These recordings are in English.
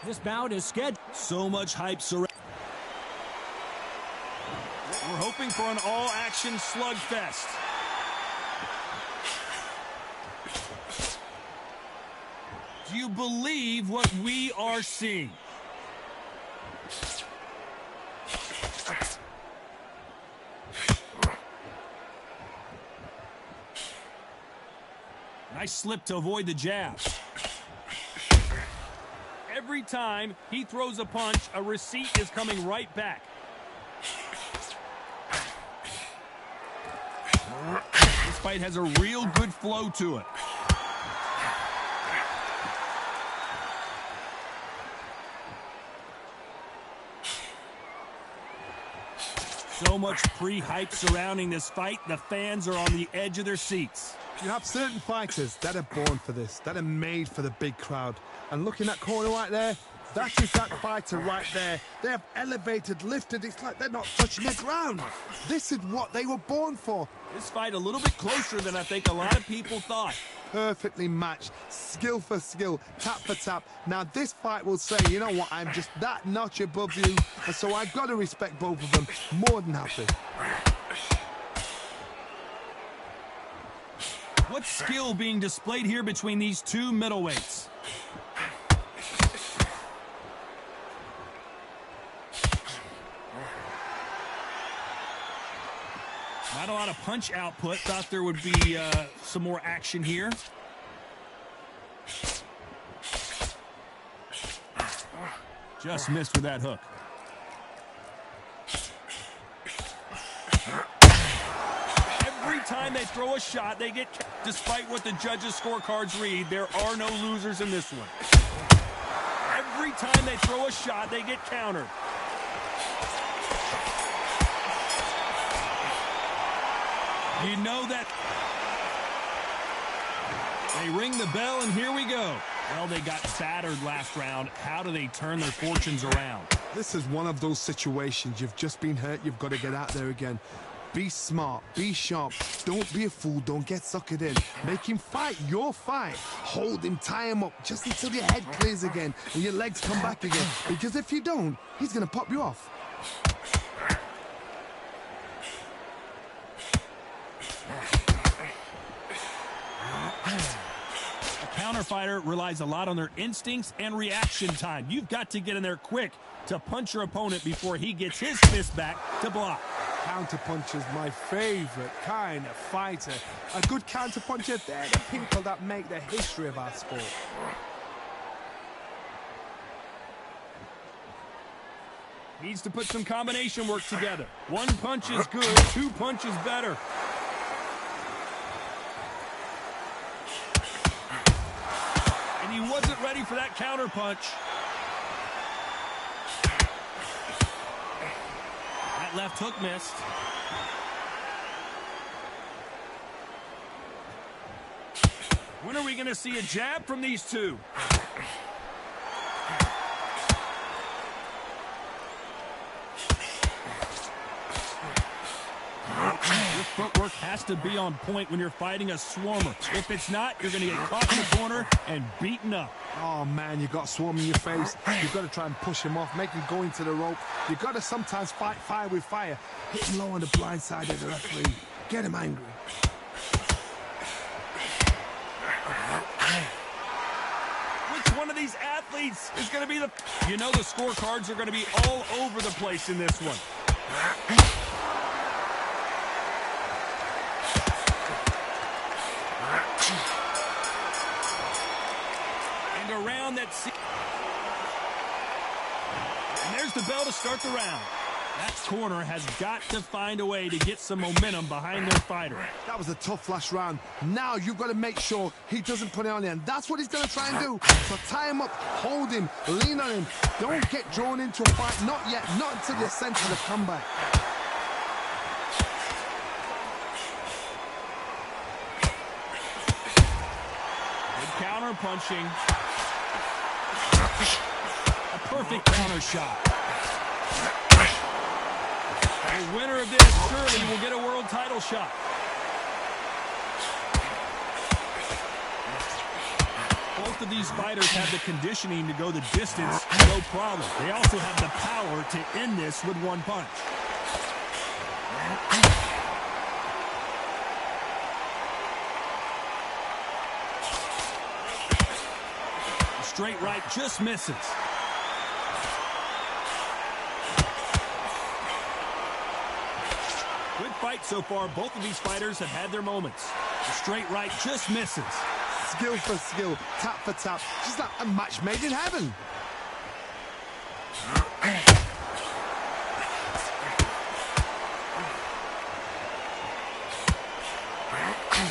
This bout is scheduled. So much hype surrounding. We're hoping for an all-action slugfest. Do you believe what we are seeing? Nice slip to avoid the jab. Every time he throws a punch, a receipt is coming right back. This fight has a real good flow to it. So much pre-hype surrounding this fight, the fans are on the edge of their seats. You have certain fighters that are born for this, that are made for the big crowd. And look in that corner right there, that is that fighter right there. They have elevated, lifted, it's like they're not touching the ground. This is what they were born for. This fight a little bit closer than I think a lot of people thought. Perfectly matched, skill for skill, tap for tap. Now this fight will say, you know what, I'm just that notch above you, and so I've got to respect both of them more than happy. What skill being displayed here between these two middleweights? Not a lot of punch output. Thought there would be some more action here. Just missed with that hook. Every time they throw a shot, they get... Despite what the judges' scorecards read, there are no losers in this one. Every time they throw a shot, they get countered. You know that. They ring the bell, and here we go. Well, they got battered last round. How do they turn their fortunes around? This is one of those situations. You've just been hurt. You've got to get out there again. Be smart. Be sharp. Don't be a fool. Don't get suckered in. Make him fight your fight. Hold him. Tie him up just until your head clears again and your legs come back again. Because if you don't, he's going to pop you off. Fighter relies a lot on their instincts and reaction time. You've got to get in there quick to punch your opponent before he gets his fist back to block. Counterpuncher is my favorite kind of fighter. A good counterpuncher, they're the people that make the history of our sport. Needs to put some combination work together. One punch is good, two punches better. He wasn't ready for that counter punch. That left hook missed. When are we going to see a jab from these two? Your footwork has to be on point when you're fighting a swarmer. If it's not, you're going to get caught in the corner and beaten up. Oh, man, you got a swarm in your face. You've got to try and push him off, make him go into the rope. You've got to sometimes fight fire with fire. Hit him low on the blind side of the referee. Get him angry. Which one of these athletes is going to be the... You know the scorecards are going to be all over the place in this one. Around that and there's the bell to start the round. That corner has got to find a way to get some momentum behind their fighter. That was a tough last round. Now you've got to make sure he doesn't put it on you, and that's what he's going to try and do. So tie him up, hold him, lean on him. Don't get drawn into a fight. Not yet. Not until you're sent to the comeback. Good counter punching. A perfect counter shot. The winner of this surely will get a world title shot. Both Both of these fighters have the conditioning to go the distance, no problem. They also have the power to end this with one punch. Straight right just misses. Good fight so far. Both of these fighters have had their moments. The straight right just misses. Skill for skill, tap for tap, just like a match made in heaven.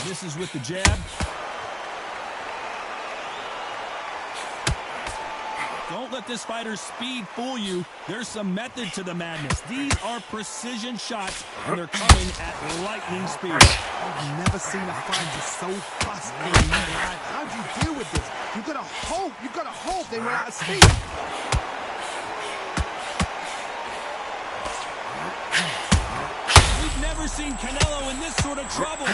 Misses with the jab. Don't let this fighter's speed fool you. There's some method to the madness. These are precision shots, and they're coming at lightning speed. I've never seen a fighter so fast in my life. How do you deal with this? You've got to hope they run out of speed. We've never seen Canelo in this sort of trouble.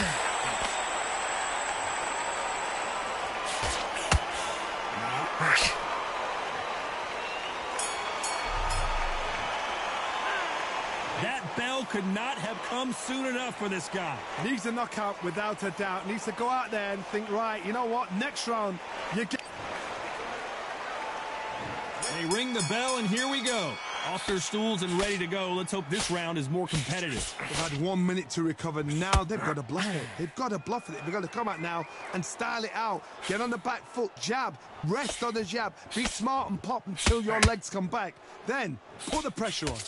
That bell could not have come soon enough for this guy. Needs a knockout without a doubt. Needs to go out there and think, right, you know what, next round, you get... They ring the bell, and here we go. Off their stools and ready to go. Let's hope this round is more competitive. They've had 1 minute to recover. Now they've got to bluff it. They've got to bluff it. They've got to come out now and style it out. Get on the back foot, jab, rest on the jab. Be smart and pop until your legs come back. Then put the pressure on.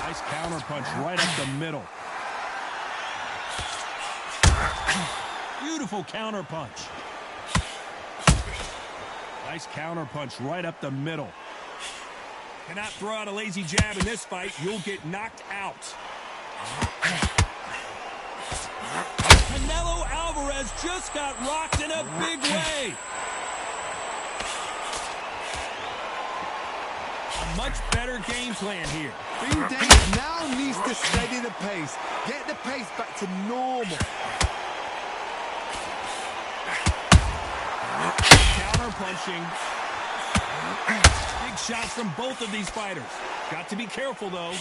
Nice counter punch right up the middle. Beautiful counter punch. Nice counter punch right up the middle. Cannot throw out a lazy jab in this fight. You'll get knocked out. Canelo Alvarez just got rocked in a big way. A much better game plan here. Bing Davis now needs to steady the pace. Get the pace back to normal. Punching. Big shots from both of these fighters. Got to be careful, though.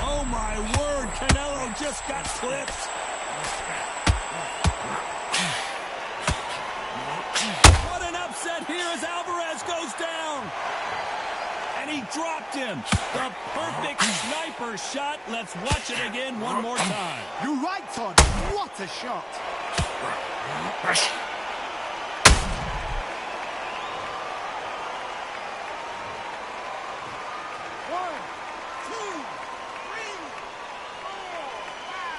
Oh, my word. Canelo just got clipped. What an upset here as Alvarez goes down. And he dropped him. The perfect sniper shot. Let's watch it again one more time. You're right, Todd. What a shot. One, two, three, four, five.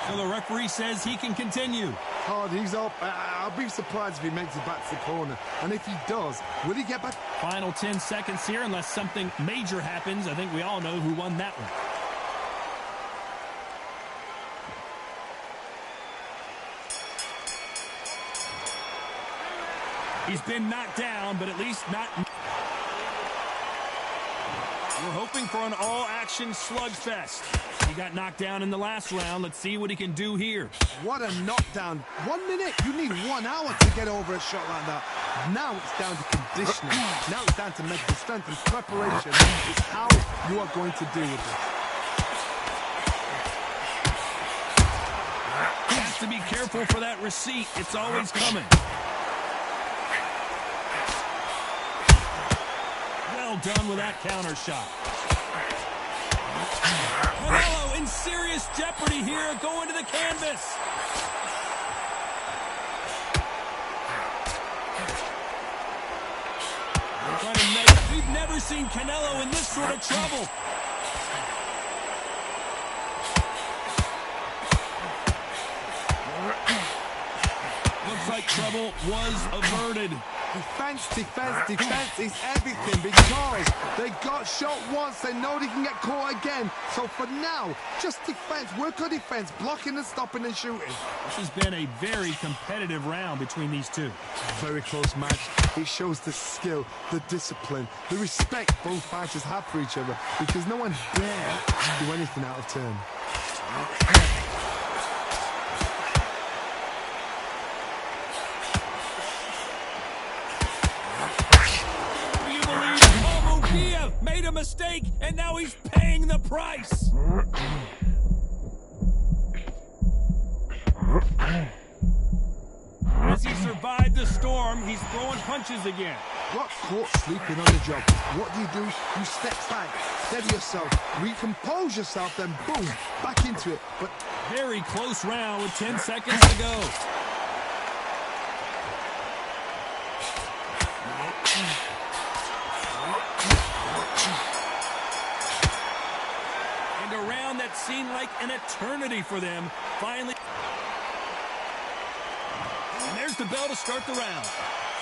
So the referee says he can continue. Todd, he's up. I'll be surprised if he makes it back to the corner. And if he does, will he get back? Final 10 seconds here, unless something major happens. I think we all know who won that one. He's been knocked down, but at least not... We're hoping for an all-action slugfest. He got knocked down in the last round. Let's see what he can do here. What a knockdown. 1 minute. You need 1 hour to get over a shot like that. Now it's down to conditioning. Now it's down to mental strength and preparation. It's how you are going to deal with it. Has to be careful for that receipt. It's always coming. Well done with that counter shot. Canelo in serious jeopardy here, going to the canvas. We've never seen Canelo in this sort of trouble. Looks like trouble was averted. Defense, defense, defense is everything because they got shot once. They know they can get caught again. So for now, just defense. Work on defense, blocking and stopping and shooting. This has been a very competitive round between these two. Very close match. It shows the skill, the discipline, the respect both fighters have for each other because no one dare do anything out of turn. Made a mistake, and now he's paying the price. As he survived the storm, he's throwing punches again. Got caught sleeping on the job. What do? You step back, steady yourself, recompose yourself, then boom, back into it. But very close round with 10 seconds to go. That seemed like an eternity for them. Finally. And there's the bell to start the round.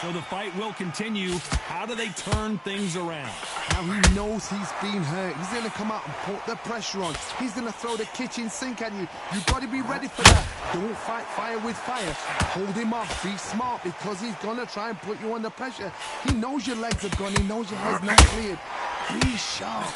So the fight will continue. How do they turn things around? Now he knows he's been hurt. He's going to come out and put the pressure on. He's going to throw the kitchen sink at you. You've got to be ready for that. Don't fight fire with fire. Hold him off. Be smart because he's going to try and put you under pressure. He knows your legs are gone. He knows your head's not cleared. Be sharp.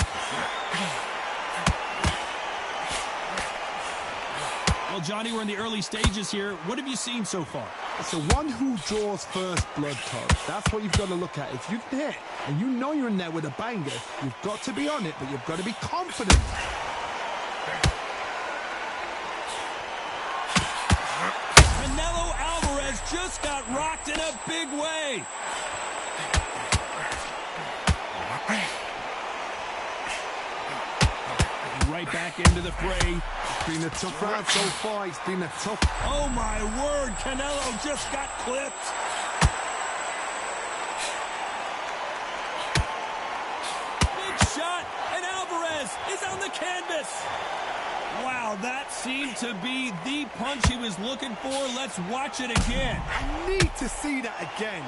Well, Johnny, we're in the early stages here. What have you seen so far? It's the one who draws first blood, Todd. That's what you've got to look at. If you've hit and you know you're in there with a banger, you've got to be on it, but you've got to be confident. Canelo Alvarez just got rocked in a big way. Right back into the fray. It's been a tough round so far. It's been a tough... Oh, my word. Canelo just got clipped. Big shot, and Alvarez is on the canvas. Wow, that seemed to be the punch he was looking for. Let's watch it again. I need to see that again.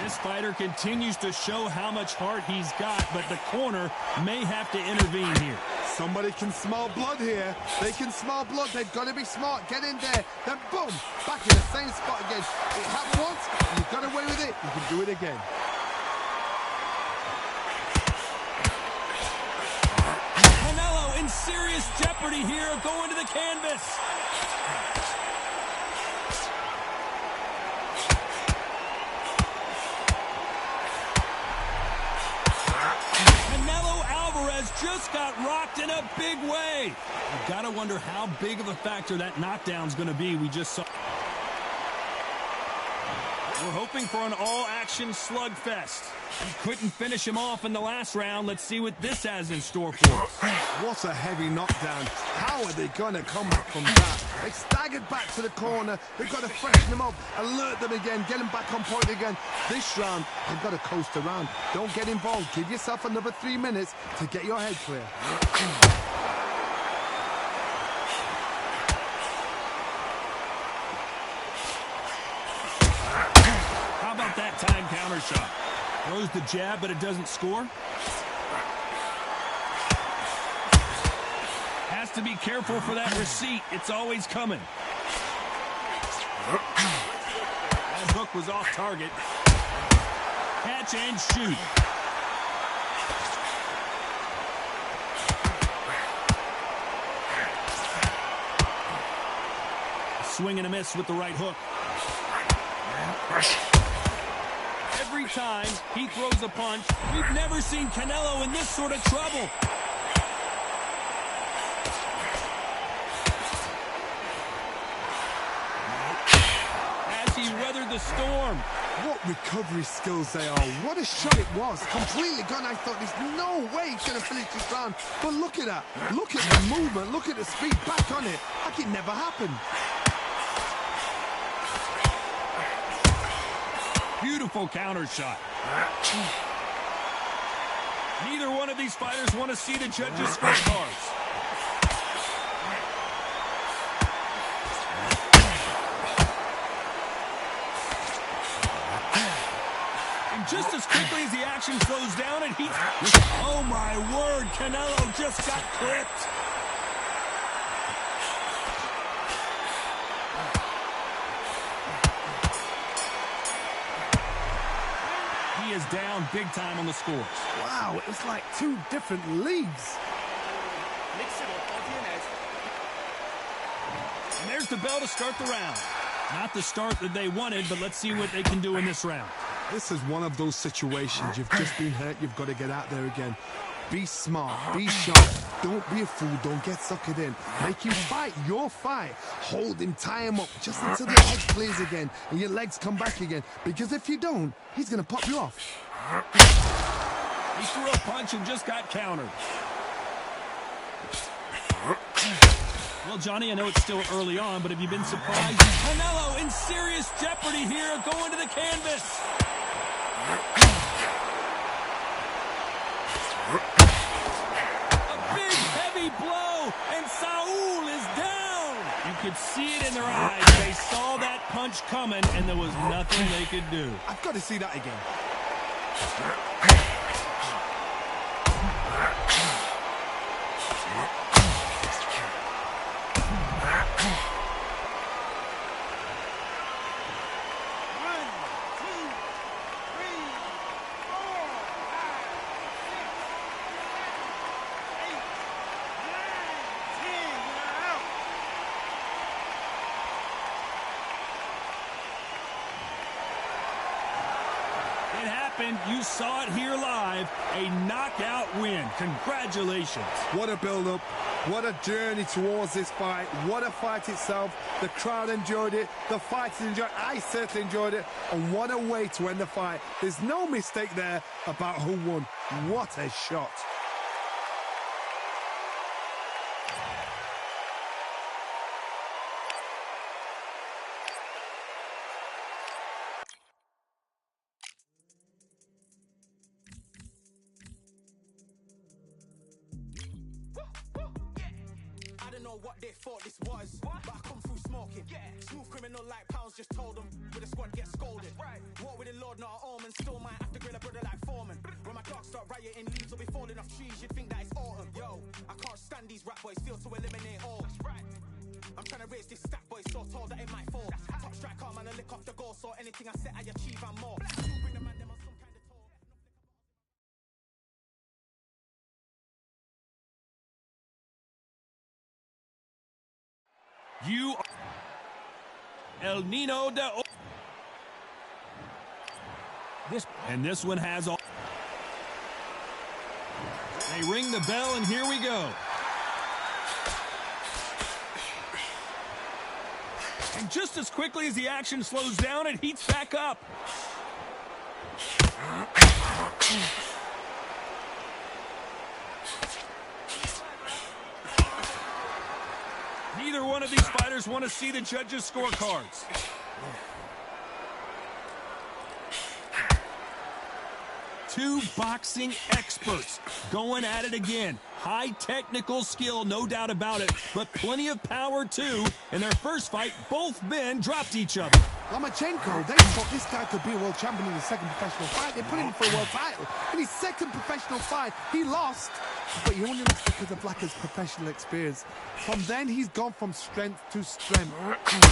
This fighter continues to show how much heart he's got, but the corner may have to intervene here. Somebody can smell blood here. They can smell blood. They've got to be smart. Get in there. Then boom, back in the same spot again. It happened once. You got away with it. You can do it again. Canelo in serious jeopardy here of going to the canvas. Just got rocked in a big way. You've got to wonder how big of a factor that knockdown's going to be. We just saw. We're hoping for an all-action slugfest. We couldn't finish him off in the last round. Let's see what this has in store for us. What a heavy knockdown. How are they going to come back from that? They staggered back to the corner. They've got to freshen them up, alert them again, get them back on point again. This round, they've got to coast around. Don't get involved. Give yourself another 3 minutes to get your head clear. How about that time counter shot? Throws the jab, but it doesn't score. Has to be careful for that receipt. It's always coming. That hook was off target. Catch and shoot. Swing and a miss with the right hook. Every time he throws a punch, we've never seen Canelo in this sort of trouble. As he weathered the storm. What recovery skills they are. What a shot it was. Completely gone. I thought there's no way he's going to finish this round. But look at that. Look at the movement. Look at the speed. Back on it. Like it never happened. Beautiful counter shot. Neither one of these fighters want to see the judges' scorecards. And just as quickly as the action slows down, it heats. Oh my word, Canelo just got clipped. He is down big time on the scores. Wow, it was like two different leagues. And there's the bell to start the round. Not the start that they wanted, but let's see what they can do in this round. This is one of those situations. You've just been hurt. You've got to get out there again. Be smart. Be sharp. Don't be a fool. Don't get suckered in. Make him fight your fight. Hold him, tie him up just until the head clears again and your legs come back again. Because if you don't, he's going to pop you off. He threw a punch and just got countered. Well, Johnny, I know it's still early on, but have you been surprised? Canelo in serious jeopardy here, going to the canvas. A big, heavy blow, and Saul is down. You could see it in their eyes. They saw that punch coming, and there was nothing they could do. I've got to see that again. You saw it here live, a knockout win. Congratulations. What a build-up. What a journey towards this fight. What a fight itself. The crowd enjoyed it. The fighters enjoyed it. I certainly enjoyed it. And what a way to end the fight. There's no mistake there about who won. What a shot. What they thought this was, but I come through smoking. Smooth criminal like Pounds just told them, with a squad get scolded. War with the Lord, not an omen, still might have to grill a brother like Foreman. When my dogs start rioting, leaves will be falling off trees, you'd think that it's autumn. Yo, I can't stand these rap boys, feel to eliminate all. I'm trying to raise this stat boy, so tall that it might fall. Top striker, man, I lick off the goal, so anything I set, I achieve and more. You bring the man them on some kind of talk. You are El Nino de this one has all. They ring the bell and here we go. And just as quickly as the action slows down, it heats back up. Neither one of these fighters want to see the judges' scorecards. Two boxing experts going at it again. High technical skill, no doubt about it, but plenty of power too. In their first fight, both men dropped each other. Lomachenko, they thought this guy could be a world champion in his second professional fight. They put him for a world title. In his second professional fight, he lost. But he only lost because of Blacker's professional experience. From then, he's gone from strength to strength.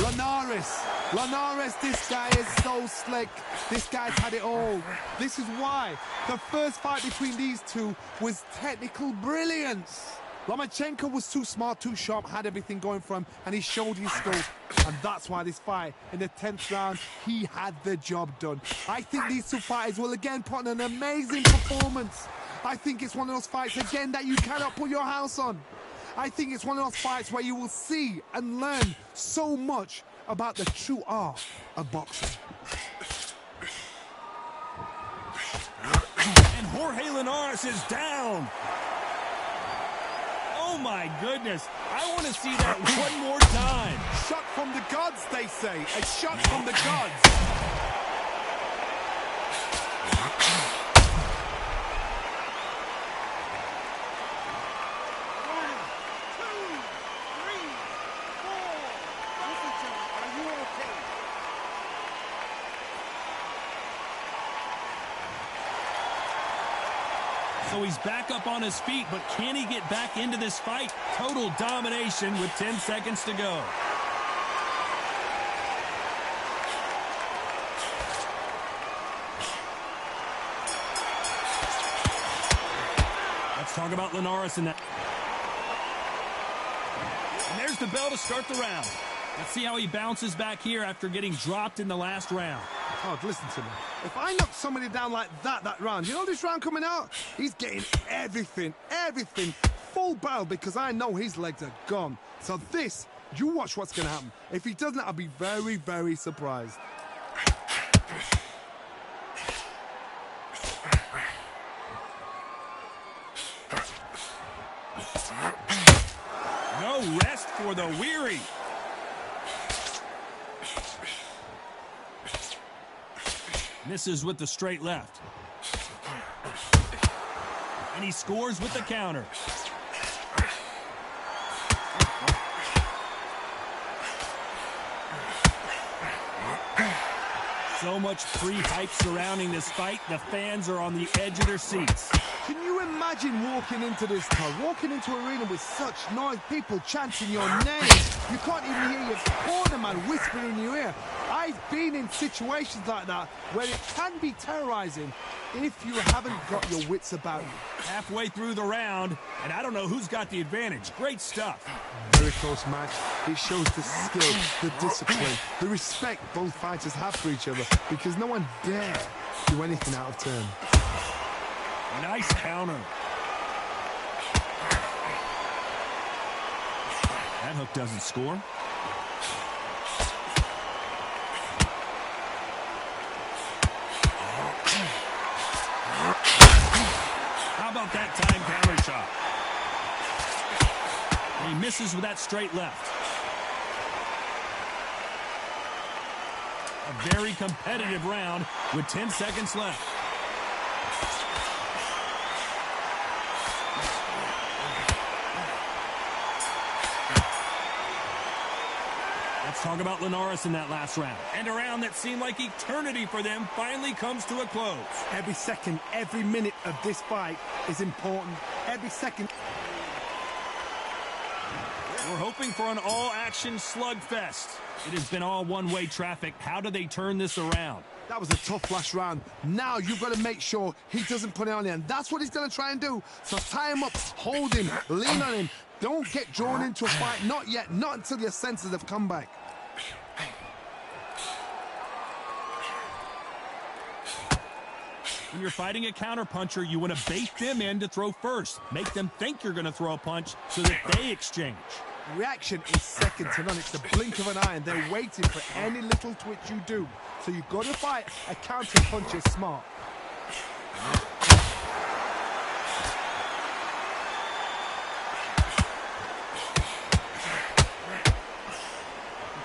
Linares, this guy is so slick. This guy's had it all. This is why the first fight between these two was technical brilliance. Lomachenko was too smart, too sharp, had everything going for him, and he showed his skills. And that's why this fight, in the 10th round, he had the job done. I think these two fighters will again put on an amazing performance. I think it's one of those fights, again, that you cannot put your house on. I think it's one of those fights where you will see and learn so much about the true art of boxing. And Jorge Linares is down. my goodness. I want to see that one more time. Shot from the gods, they say. A shot from the gods. So he's back up on his feet, but can he get back into this fight? Total domination with 10 seconds to go. Let's talk about Linares in that. And there's the bell to start the round. Let's see how he bounces back here after getting dropped in the last round. Oh, listen to me. If I knock somebody down like that round, you know this round coming out? He's getting everything, full barrel, because I know his legs are gone. So this, you watch what's going to happen. If he doesn't, I'll be very, very surprised. No rest for the weary. Misses with the straight left. And he scores with the counter. So much pre-hype surrounding this fight, the fans are on the edge of their seats. Can you imagine walking into this car, walking into an arena with such noise, people chanting your name? You can't even hear your corner man whispering in your ear. I've been in situations like that where it can be terrorizing if you haven't got your wits about you. Halfway through the round, and I don't know who's got the advantage. Great stuff. Very close match. It shows the skill, the discipline, the respect both fighters have for each other, because no one dare do anything out of turn. Nice counter. That hook doesn't score. How about that time counter shot? And he misses with that straight left. A very competitive round with 10 seconds left. Let's talk about Linares in that last round. And a round that seemed like eternity for them finally comes to a close. Every second, every minute of this fight is important. Every second. We're hoping for an all-action slugfest. It has been all one-way traffic. How do they turn this around? That was a tough last round. Now you've got to make sure he doesn't put it on the end. That's what he's going to try and do. So tie him up, hold him, lean on him. Don't get drawn into a fight. Not yet. Not until your senses have come back. When you're fighting a counterpuncher, you want to bait them in to throw first. Make them think you're going to throw a punch so that they exchange. Reaction is second to none. It's the blink of an eye, and they're waiting for any little twitch you do. So you've got to fight a counterpuncher smart.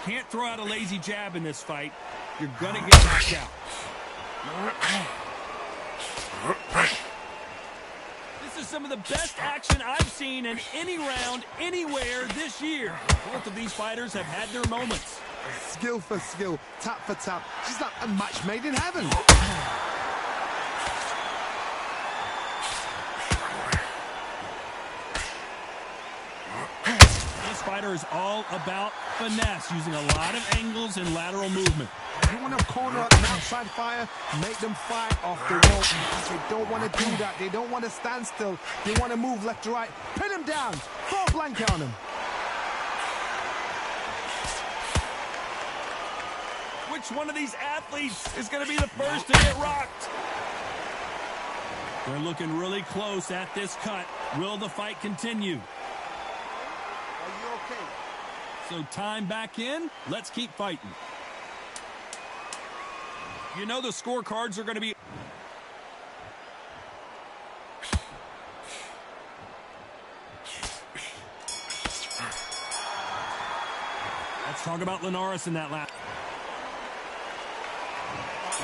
You can't throw out a lazy jab in this fight. You're going to get knocked out. This is some of the best action I've seen in any round, anywhere this year. Both of these fighters have had their moments. Skill for skill, tap for tap. Just like a match made in heaven. This fighter is all about finesse, using a lot of angles and lateral movement. You want to corner an outside fire, make them fight off the rope. They don't want to do that. They don't want to stand still. They want to move left to right. Pin him down. Throw a blanket on him. Which one of these athletes is going to be the first to get rocked? They're looking really close at this cut. Will the fight continue? Are you okay? So time back in. Let's keep fighting. You know the scorecards are going to be... Let's talk about Linares in that lap.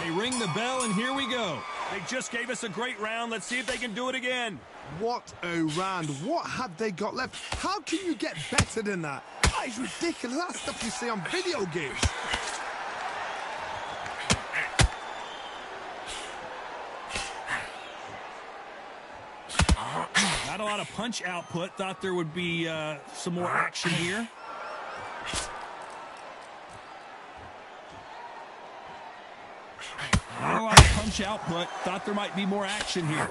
They ring the bell, and here we go. They just gave us a great round. Let's see if they can do it again. What a round. What have they got left? How can you get better than that? That is ridiculous. That's stuff you see on video games. Not a lot of punch output. Thought there would be some more action here. Not a lot of punch output. Thought there might be more action here.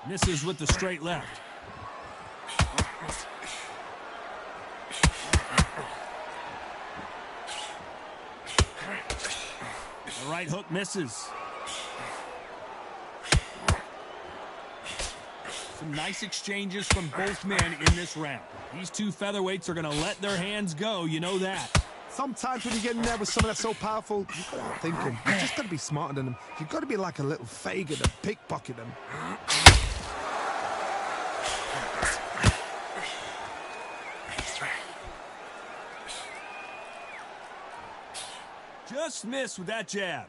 Misses with the straight left. The right hook misses. Some nice exchanges from both men in this round. These two featherweights are going to let their hands go, you know that. Sometimes when you get in there with someone that's so powerful, you've got to outthink him. You've just got to be smarter than him. You've got to be like a little Fagin and pickpocket him. Just missed with that jab.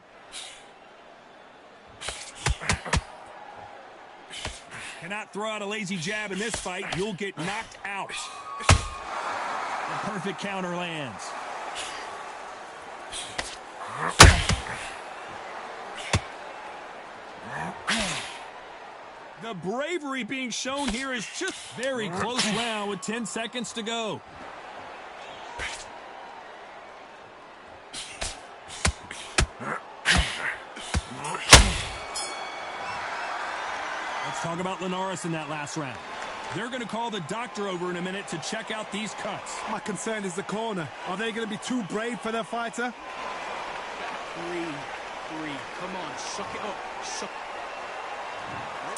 Cannot throw out a lazy jab in this fight. You'll get knocked out. The perfect counter lands. The bravery being shown here is just very close round with 10 seconds to go. Let's talk about Linares in that last round. They're going to call the doctor over in a minute to check out these cuts. My concern is the corner. Are they going to be too brave for their fighter? 3-3. Come on, suck it up.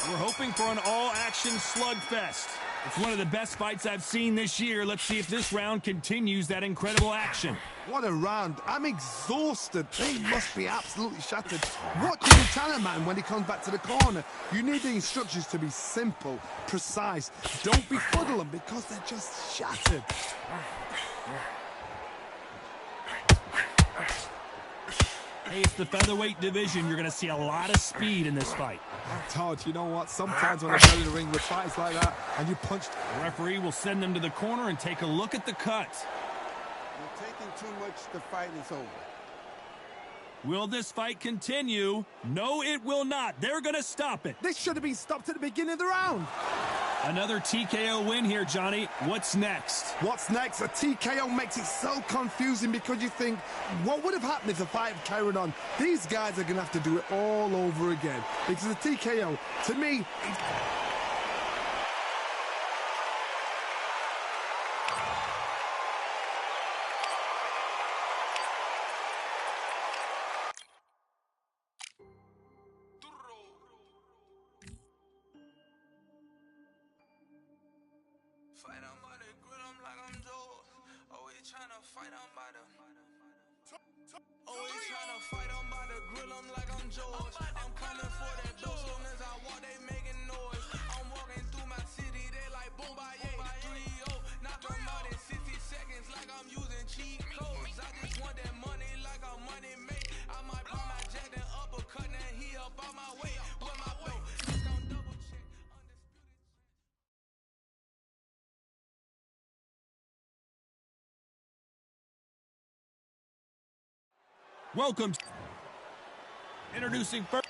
We're hoping for an all-action slugfest. It's one of the best fights I've seen this year. Let's see if this round continues that incredible action. What a round. I'm exhausted. They must be absolutely shattered. What can you tell a man when he comes back to the corner? You need the instructions to be simple, precise. Don't befuddle them because they're just shattered. Hey, it's the featherweight division. You're going to see a lot of speed in this fight. Todd, you know what? Sometimes when I go to the ring with fights like that and you punch... The referee will send them to the corner and take a look at the cuts. You're taking too much. The fight is over. Will this fight continue? No, it will not. They're going to stop it. This should have been stopped at the beginning of the round. Another TKO win here, Johnny. What's next? What's next? A TKO makes it so confusing because you think, what would have happened if the fight had carried on? These guys are going to have to do it all over again. Because a TKO, to me... Fight on by the grill, I'm like I'm Joe. Always tryna fight on by the. Always tryna fight on by the grill, I'm like I'm George. I'm coming for that dough, soon as I walk, they making noise. I'm walking through my city, they like boom by 3-0. Knock them out in 60 seconds, like I'm using cheat codes. I just want that money, like I'm money make. I might pop my jack and uppercut, and he up on my way. With my belt, just gon' double check. Welcome. Introducing first.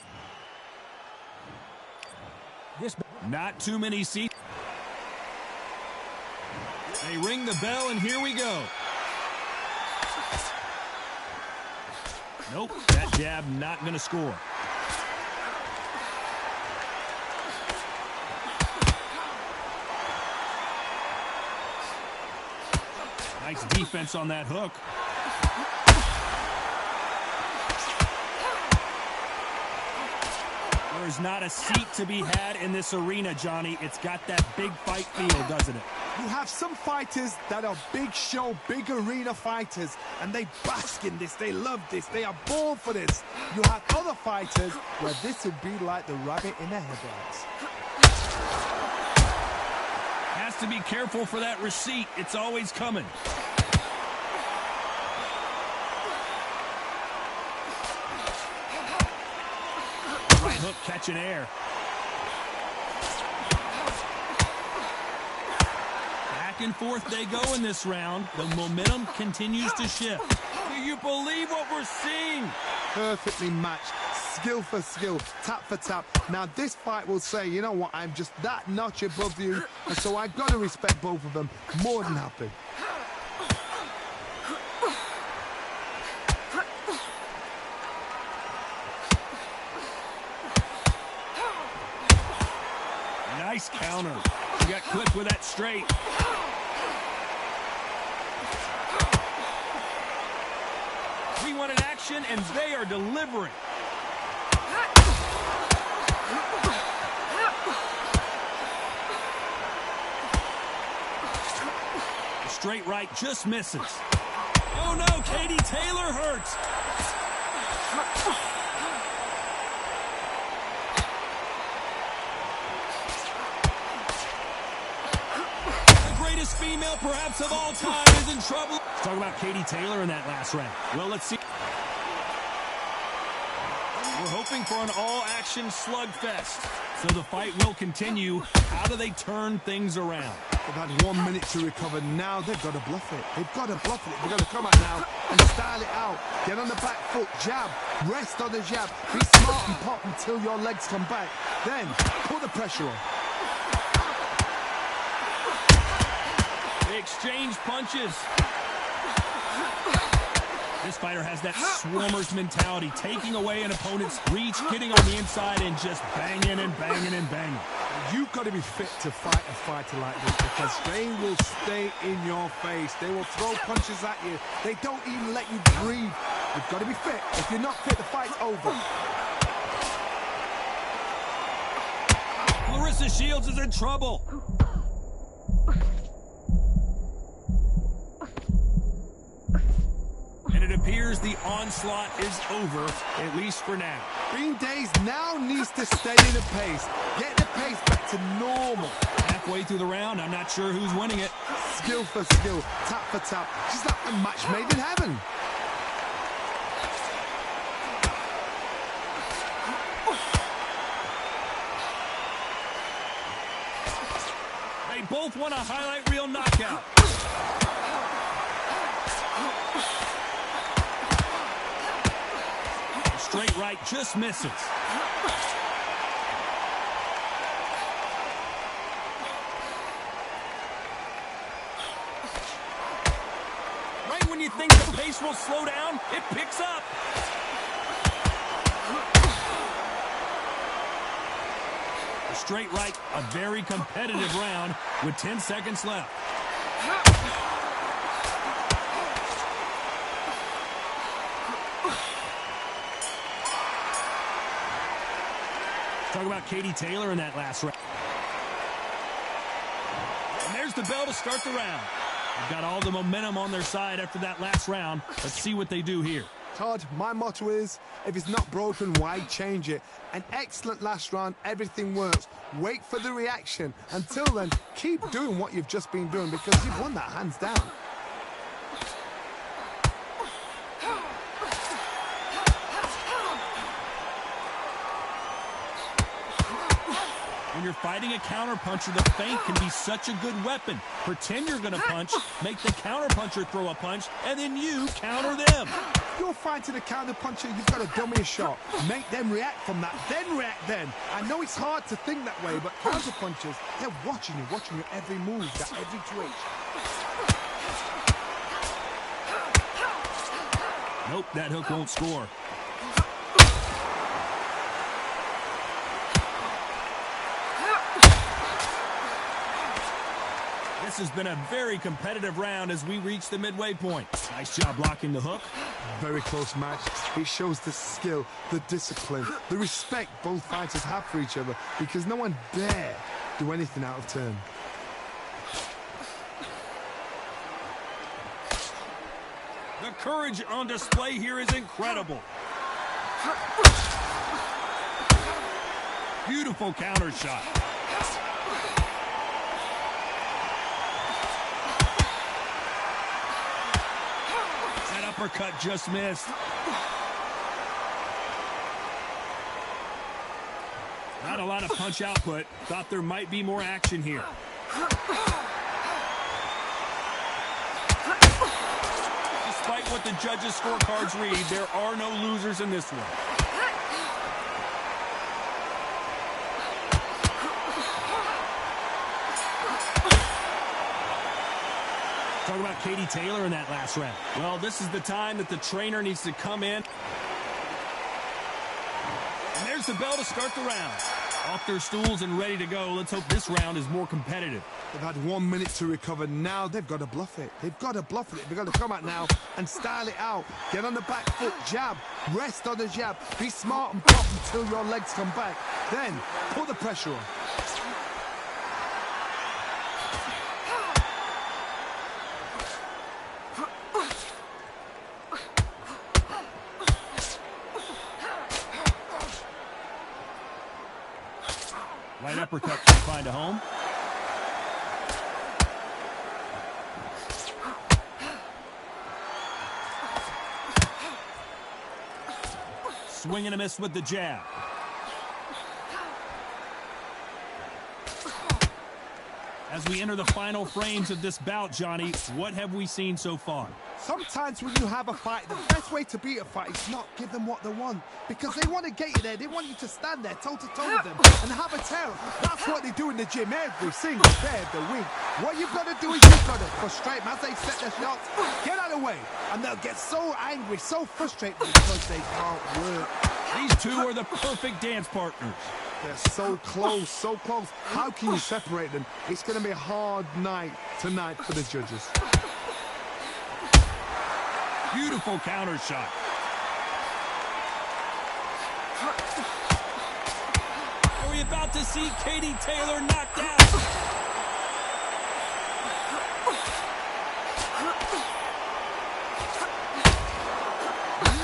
This not too many seats. They ring the bell, and here we go. Nope, that jab not going to score. Nice defense on that hook. There's not a seat to be had in this arena, Johnny. It's got that big fight feel, doesn't it? You have some fighters that are big show, big arena fighters, and they bask in this, they love this, they are born for this. You have other fighters where this would be like the rabbit in the headlights. Has to be careful for that receipt. It's always coming. Right hook catching air. Back and forth they go in this round. The momentum continues to shift. Do you believe what we're seeing? Perfectly matched, skill for skill, tap for tap. Now this fight will say, you know what, I'm just that notch above you, and so I've got to respect both of them. More than happy. Nice counter. She got clipped with that straight. 3-1 in action, and they are delivering. The straight right just misses. Oh no, Katie Taylor hurts. Female perhaps of all time is in trouble. Let's talk about Katie Taylor in that last round. Well, let's see. We're hoping for an all-action slugfest, so the fight will continue. How do they turn things around? They've had 1 minute to recover. Now they've got to bluff it. They've got to bluff it. They've got to come out now and style it out. Get on the back foot, jab, rest on the jab. Be smart and pop until your legs come back. Then put the pressure on. Exchange punches. This fighter has that swarmer's mentality, taking away an opponent's reach, getting on the inside, and just banging and banging and banging. You've got to be fit to fight a fighter like this because they will stay in your face. They will throw punches at you. They don't even let you breathe. You've got to be fit. If you're not fit, the fight's over. Clarissa Shields is in trouble. And it appears the onslaught is over, at least for now. Green Days now needs to steady the pace. Get the pace back to normal. Halfway through the round, I'm not sure who's winning it. Skill for skill, tap for tap. She's like a match made in heaven. They both want a highlight reel knockout. Straight right just misses. Right when you think the pace will slow down, it picks up. The straight right, a very competitive round with 10 seconds left. Talk about Katie Taylor in that last round. And there's the bell to start the round. They've got all the momentum on their side after that last round. Let's see what they do here. Todd, my motto is, if it's not broken, why change it? An excellent last round, everything works. Wait for the reaction. Until then, keep doing what you've just been doing because you've won that hands down. When you're fighting a counterpuncher, the feint can be such a good weapon. Pretend you're going to punch, make the counterpuncher throw a punch, and then you counter them. If you're fighting a counterpuncher, you've got to dummy a shot. Make them react from that, then react then. I know it's hard to think that way, but counterpunchers, they're watching your every move, that every twitch. Nope, that hook won't score. This has been a very competitive round as we reach the midway point. Nice job blocking the hook. Very close match. It shows the skill, the discipline, the respect both fighters have for each other because no one dare do anything out of turn. The courage on display here is incredible. Beautiful counter shot. That uppercut just missed. Not a lot of punch output. Thought there might be more action here. Despite what the judges' scorecards read, there are no losers in this one. Talk about Katie Taylor in that last round. Well, this is the time that the trainer needs to come in. And there's the bell to start the round. Off their stools and ready to go. Let's hope this round is more competitive. They've had 1 minute to recover. Now they've got to bluff it. They've got to bluff it. They've got to come out now and style it out. Get on the back foot, jab. Rest on the jab. Be smart and pop until your legs come back. Then put the pressure on. Right uppercut can find a home. Swing and a miss with the jab. As we enter the final frames of this bout, Johnny, what have we seen so far? Sometimes when you have a fight, the best way to beat a fight is not give them what they want. Because they want to get you there. They want you to stand there toe-to-toe with them and have a terror. That's what they do in the gym every single day of the week. What you've got to do is you've got to frustrate them as they set their shots. Get out of the way. And they'll get so angry, so frustrated because they can't work. These two are the perfect dance partners. They're so close, so close. How can you separate them? It's going to be a hard night tonight for the judges. Beautiful counter shot. Are we about to see Katie Taylor knocked out?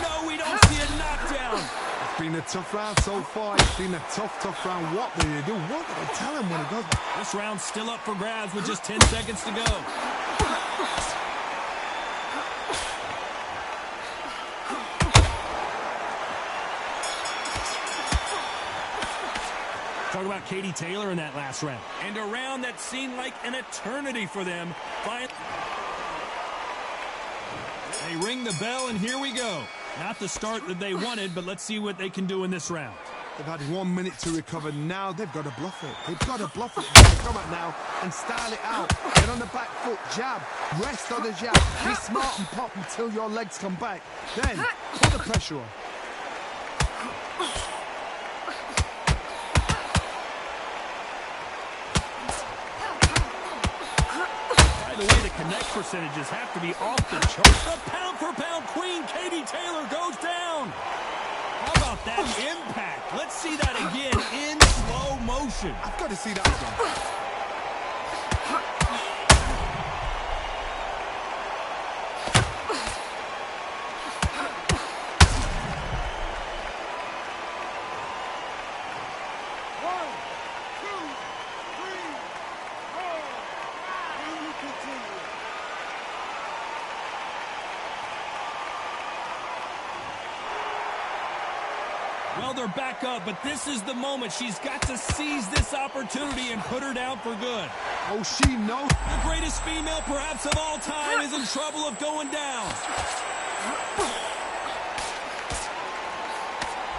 No, we don't see a knockdown. It's been a tough round so far. It's been a tough round. What will they do? What will they tell him when it goes? This round's still up for grabs with just 10 seconds to go. Talk about Katie Taylor in that last round. And a round that seemed like an eternity for them. They ring the bell, and here we go. Not the start that they wanted, but let's see what they can do in this round. They've had 1 minute to recover. Now they've got to bluff it. They've got to bluff it. They've got to come out now and style it out. Get on the back foot, jab. Rest on the jab. Be smart and pop until your legs come back. Then put the pressure on. By the way, the connect percentages have to be off the charts. The pound-for-pound queen, Katie Taylor, goes down. How about that impact? Let's see that again in slow motion. I've got to see that again. Well, they're back up, but this is the moment. She's got to seize this opportunity and put her down for good. Oh, she knows. The greatest female perhaps of all time is in trouble of going down.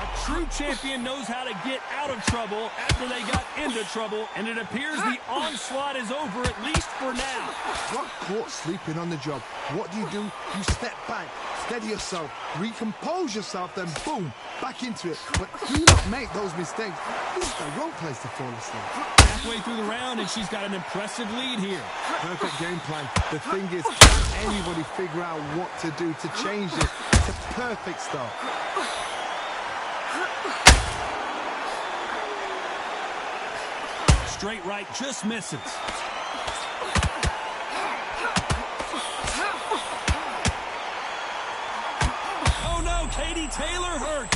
A true champion knows how to get out of trouble after they got into trouble, and it appears the onslaught is over, at least for now. Got caught sleeping on the job. What do? You step back, steady yourself, recompose yourself, then boom, back into it. But do not make those mistakes. This is the wrong place to fall asleep. Halfway through the round, and she's got an impressive lead here. Perfect game plan. The thing is, can anybody figure out what to do to change this? It's a perfect start. Straight right, just misses. Taylor hurt.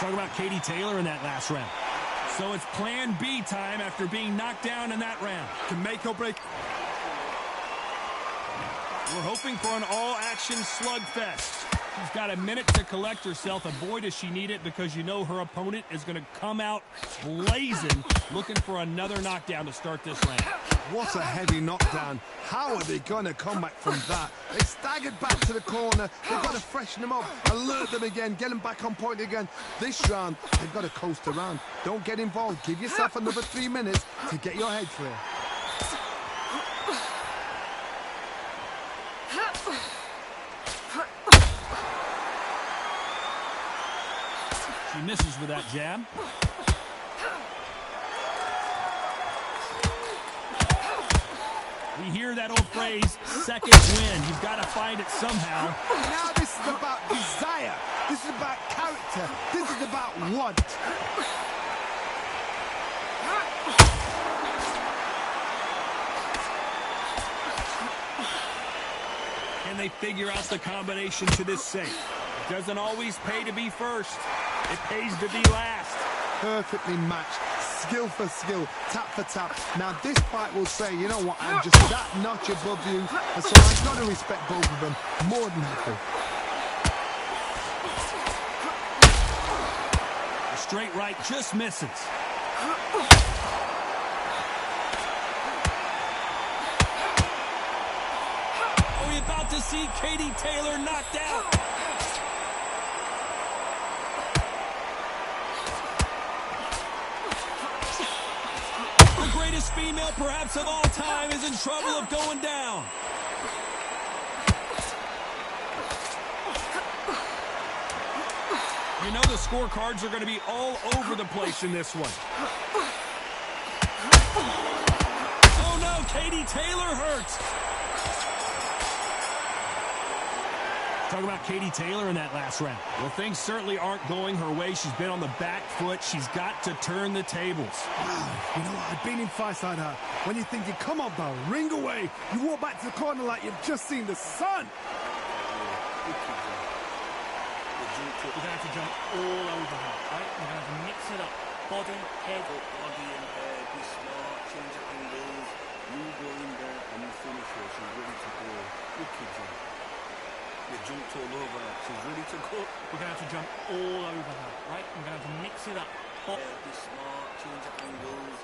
Talk about Katie Taylor in that last round. So it's plan B time after being knocked down in that round. Can make or break. We're hoping for an all-action slugfest. She's got a minute to collect herself, and boy, does she need it, because you know her opponent is going to come out blazing, looking for another knockdown to start this round. What a heavy knockdown. How are they going to come back from that? They staggered back to the corner. They've got to freshen them up, alert them again, get them back on point again. This round, they've got to coast around. Don't get involved. Give yourself another 3 minutes to get your head clear. She misses with that jab. We hear that old phrase, second win. You've got to find it somehow. Now this is about desire. This is about character. This is about want. Can they figure out the combination to this safe? Doesn't always pay to be first. It pays to be last. Perfectly matched. Skill for skill, tap for tap. Now this fight will say, you know what, I'm just that notch above you, and so I've got to respect both of them more than happy. The straight right just misses. Are we about to see Katie Taylor knocked out? Female perhaps of all time is in trouble of going down. You know the scorecards are going to be all over the place in this one. Oh no, Katie Taylor hurts. Talk about Katie Taylor in that last round. Well, things certainly aren't going her way. She's been on the back foot. She's got to turn the tables. Wow, you know what? I've been in fights like that. When you're thinking, come on, pal, ring away. You walk back to the corner like you've just seen the sun. We're going to have to jump all over her, right? We're going to have to mix it up. Body, head. Body and head, be smart, change up angles. You go in there and you finish her. She's ready to go. Wicked job. You jumped all over her. She's ready to go. We're going to have to jump all over her, right? We're going to have to mix it up. Be smart, change up angles.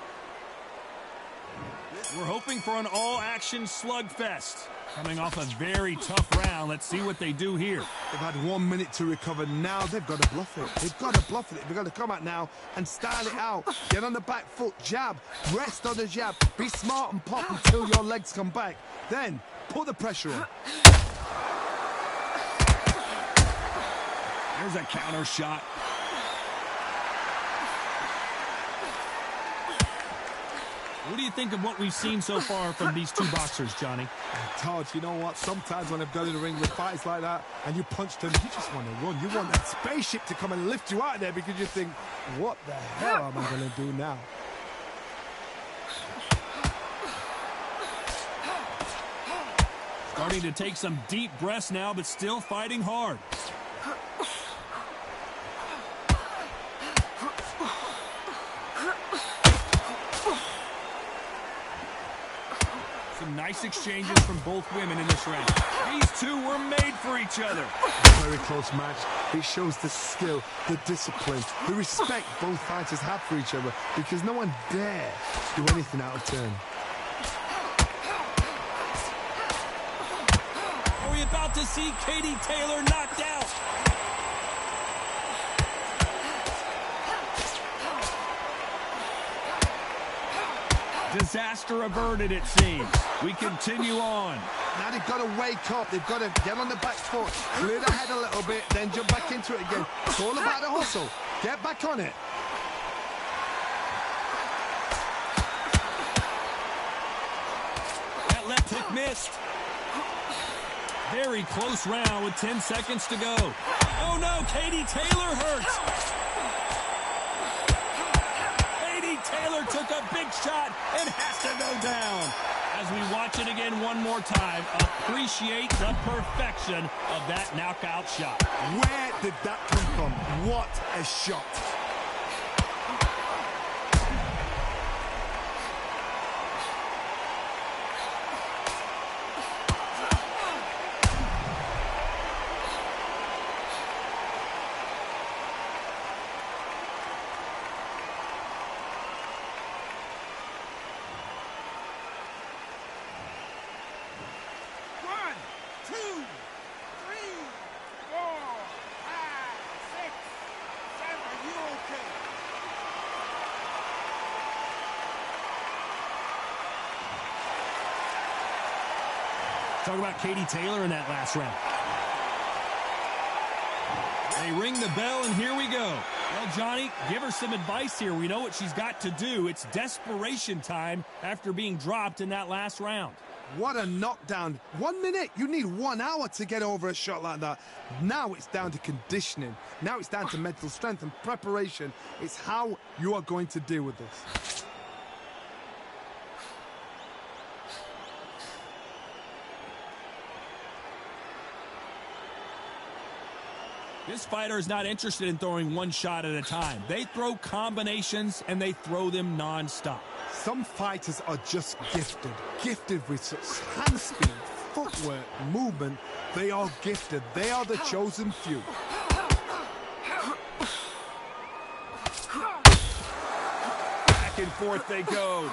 We're hoping for an all-action slugfest. Coming off a very tough round. Let's see what they do here. They've had 1 minute to recover. Now they've got to bluff it. They've got to bluff it. They've got to come out now and style it out. Get on the back foot, jab, rest on the jab. Be smart and pop until your legs come back. Then put the pressure on. There's a counter shot. What do you think of what we've seen so far from these two boxers, Johnny? Todd, you know what? Sometimes when I've gone in the ring with fights like that and you punch them, you just want to run. You want that spaceship to come and lift you out of there because you think, what the hell am I going to do now? Starting to take some deep breaths now, but still fighting hard. Some nice exchanges from both women in this round. These two were made for each other. A very close match. It shows the skill, the discipline, the respect both fighters have for each other because no one dare do anything out of turn. Are we about to see Katie Taylor knocked out? Disaster averted, it seems. We continue on. Now they've got to wake up. They've got to get on the back foot, clear the head a little bit, then jump back into it again. It's all about the hustle. Get back on it. That left hook missed. Very close round with 10 seconds to go. Oh no, Katie Taylor hurts. Katie Taylor took a big shot and has to go down. As we watch it again one more time, appreciate the perfection of that knockout shot. Where did that come from? What a shot. Talk about Katie Taylor in that last round. They ring the bell, and here we go. Well, Johnny, give her some advice here. We know what she's got to do. It's desperation time after being dropped in that last round. What a knockdown. 1 minute. You need 1 hour to get over a shot like that. Now it's down to conditioning. Now it's down to mental strength and preparation. It's how you are going to deal with this. This fighter is not interested in throwing one shot at a time. They throw combinations, and they throw them non-stop. Some fighters are just gifted with such hand speed, footwork, movement. They are gifted. They are the chosen few. Back and forth they go.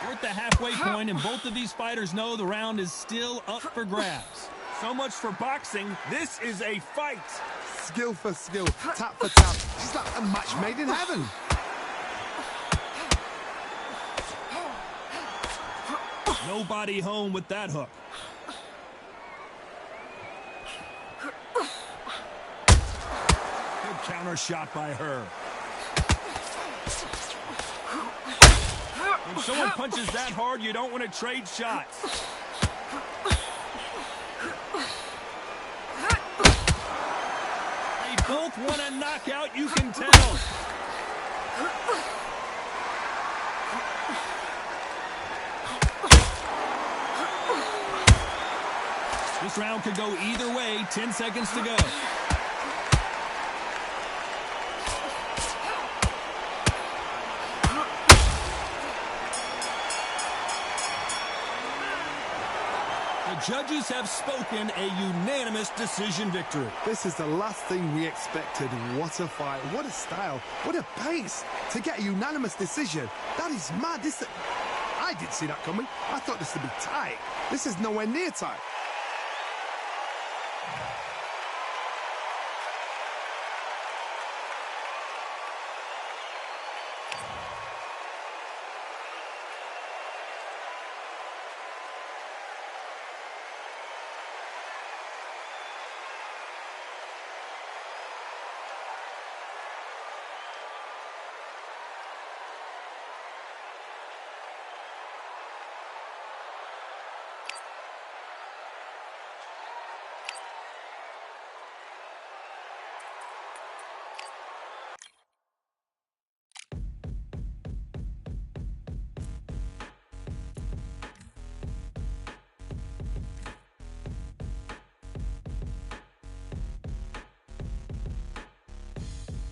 We're at the halfway point, and both of these fighters know the round is still up for grabs. So much for boxing. This is a fight. Skill for skill, tap for tap. She's like a match made in heaven. Nobody home with that hook. Good counter shot by her. When someone punches that hard, you don't want to trade shots. They both want a knockout, you can tell. This round could go either way. 10 seconds to go. The judges have spoken, a unanimous decision victory. This is the last thing we expected. What a fight, what a style, what a pace to get a unanimous decision. That is mad. I didn't see that coming. I thought this would be tight. This is nowhere near tight.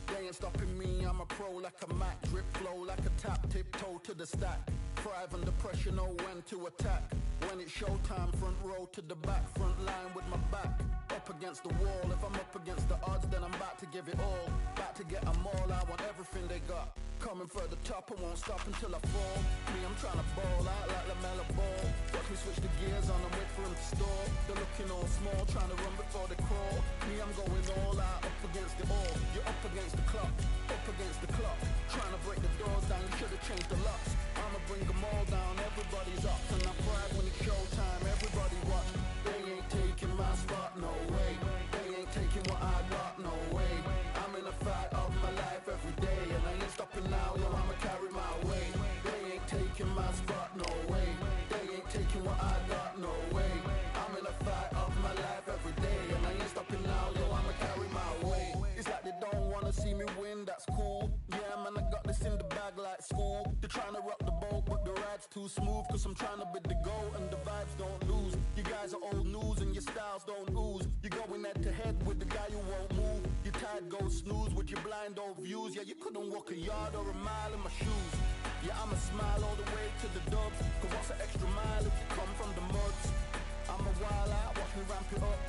They ain't stopping me, I'm a pro like a Mac. Drip flow like a tap, tiptoe to the stack. Thrive under pressure, know when to attack. When it's showtime, front row to the back. Front line with my back up against the wall. If I'm up against the odds, then I'm about to give it all. About to get them all, I want everything they got. Coming for the top, I won't stop until I fall. Me, I'm trying to ball out like LaMelo Ball. Watch me switch the gears on and wait for him to stall. They're looking all small, trying to run before they crawl. Me, I'm going all out, up against the all. You're up against the clock, up against the clock. Trying to break the doors down, you should've changed the locks. I'ma bring them all down, everybody's up. And I pride when it's showtime, everybody watch. They ain't taking my spot, no way. They ain't taking what I got, no way. I'm in a fight of my life every day, and I ain't stopping now, yo, I'ma carry my weight. They ain't taking my spot. too smooth, cause I'm trying to be the goal and the vibes don't lose. You guys are old news and your styles don't ooze. You're going head to head with the guy who won't move. Your tide goes snooze with your blind old views. Yeah, you couldn't walk a yard or a mile in my shoes. Yeah, I'ma smile all the way to the dubs, cause what's an extra mile if you come from the muds? I'm a wild out, watch me ramp it up.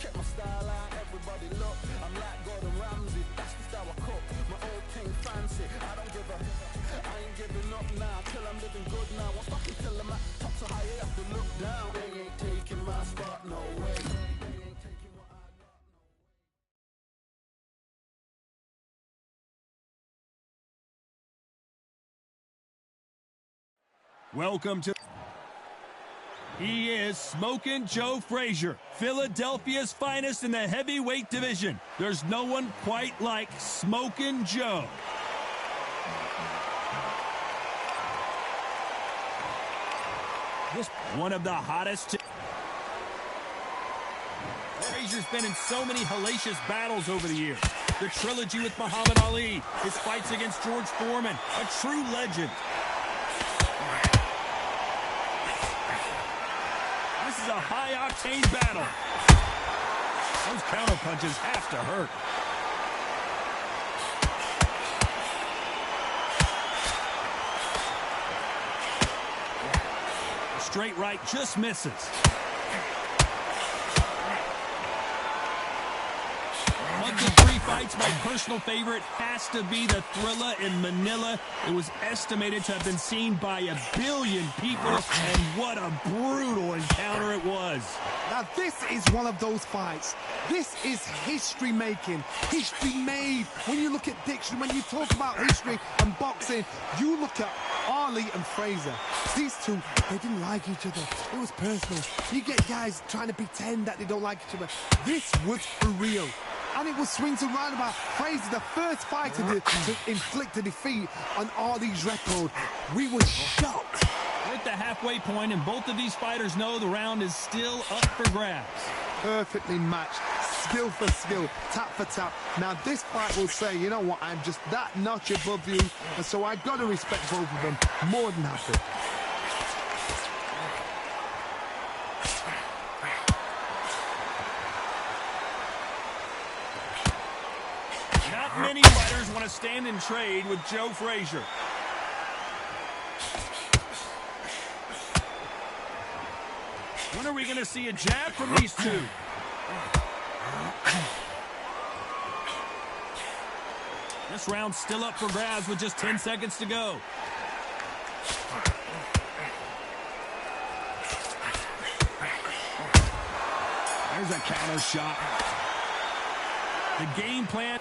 Check my style out, everybody look. I'm like Gordon Ramsay, that's the style I cook. My old thing fancy, I don't give a. I ain't giving up now, till I'm living good now. Won't stop until I'm at top so high, you have to look down. They ain't taking my spot, no way. They ain't taking what I got, no way. Welcome to... He is Smokin' Joe Frazier, Philadelphia's finest in the heavyweight division. There's no one quite like Smokin' Joe. This one of the hottest... Frazier's been in so many hellacious battles over the years. The trilogy with Muhammad Ali, his fights against George Foreman, a true legend. This is a high-octane battle. Those counterpunches have to hurt. A straight right just misses. Of the three fights, my personal favorite has to be the Thrilla in Manila. It was estimated to have been seen by 1 billion people, and what a brutal encounter it was. Now this is one of those fights. This is history making. History made. When you look at dictionary, when you talk about history and boxing, you look at Ali and Frazier. These two, they didn't like each other. It was personal. You get guys trying to pretend that they don't like each other. This was for real. And it was swings and roundabout. Frazier, the first fighter to inflict a defeat on Ali's record. We were shocked. We're at the halfway point, and both of these fighters know the round is still up for grabs. Perfectly matched, skill for skill, tap for tap. Now this fight will say, you know what, I'm just that notch above you, and so I've got to respect both of them more than happy. Not many fighters want to stand and trade with Joe Frazier. When are we going to see a jab from these two? This round's still up for grabs with just 10 seconds to go. There's a counter shot. The game plan.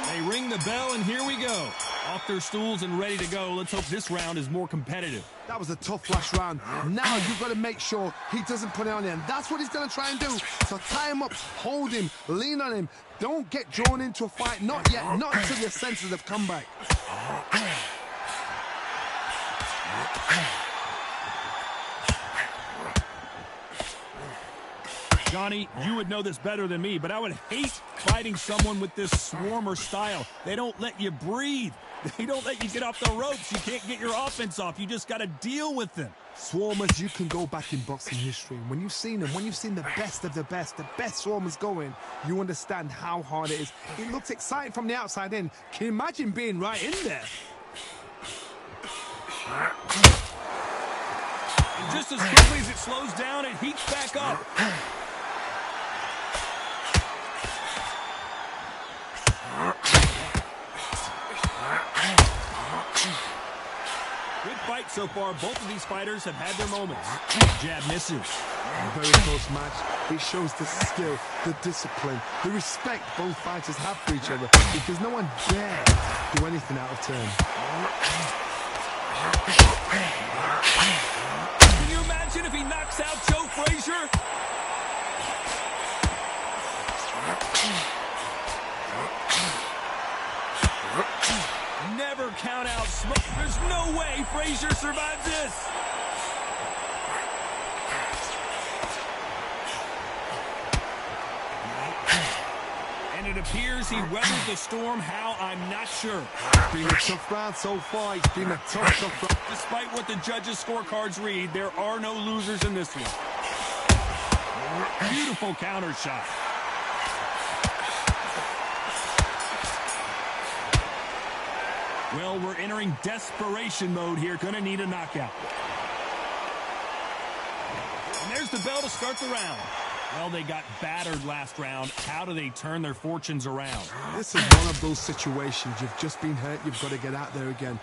They ring the bell, and here we go. Off their stools and ready to go. Let's hope this round is more competitive. That was a tough last round. Now you've got to make sure he doesn't put it on you, and that's what he's going to try and do. So tie him up, hold him, lean on him. Don't get drawn into a fight. Not yet. Not until your senses have come back. Johnny, you would know this better than me, but I would hate fighting someone with this swarmer style. They don't let you breathe. They don't let you get off the ropes. You can't get your offense off. You just got to deal with them. Swarmers, you can go back in boxing history. When you've seen them, when you've seen the best of the best swarmers going, you understand how hard it is. It looks exciting from the outside in. Can you imagine being right in there? And just as quickly as it slows down, it heats back up. Good fight so far. Both of these fighters have had their moments. Jab misses. A very close match. It shows the skill, the discipline, the respect both fighters have for each other, because no one dare do anything out of turn. Can you imagine if he knocks out Joe Frazier? Never count out Smoke. There's no way Frazier survives this. Ended it appears he weathered the storm. How, I'm not sure. It's been a tough round so far. It's been a tough round. Despite what the judges' scorecards read, there are no losers in this one. Beautiful counter shot. Well, we're entering desperation mode here. Gonna need a knockout. And there's the bell to start the round. Well, they got battered last round. How do they turn their fortunes around? This is one of those situations. You've just been hurt. You've got to get out there again.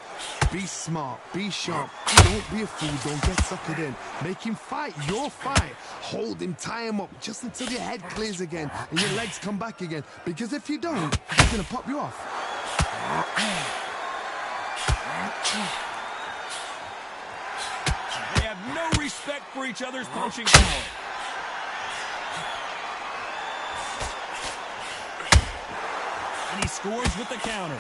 Be smart. Be sharp. Don't be a fool. Don't get suckered in. Make him fight your fight. Hold him. Tie him up just until your head clears again and your legs come back again. Because if you don't, he's going to pop you off. They have no respect for each other's punching power. And he scores with the counter.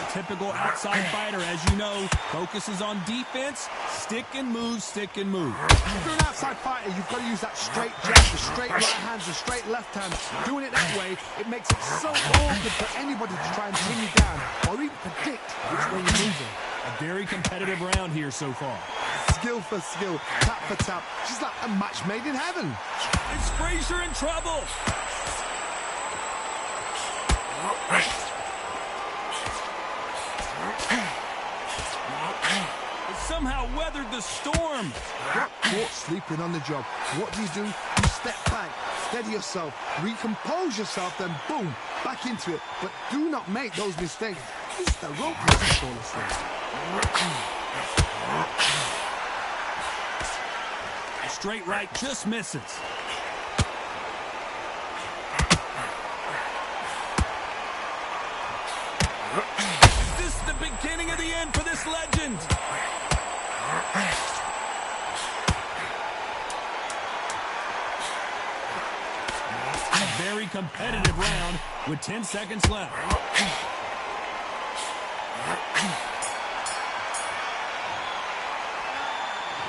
A typical outside fighter, as you know, focuses on defense, stick and move, stick and move. If you're an outside fighter, you've got to use that straight jab, the straight right hand, the straight left hand. Doing it that way, it makes it so awkward for anybody to try and pin you down or even predict which way you're moving. A very competitive round here so far. Skill for skill, tap for tap. She's like a match made in heaven. Is Frazier in trouble? Somehow weathered the storm. Got caught sleeping on the job. What do? You step back, steady yourself, recompose yourself, then boom, back into it. But do not make those mistakes. Use the rope for this thing. A straight right just misses. Is this the beginning of the end for this legend? A very competitive round with 10 seconds left.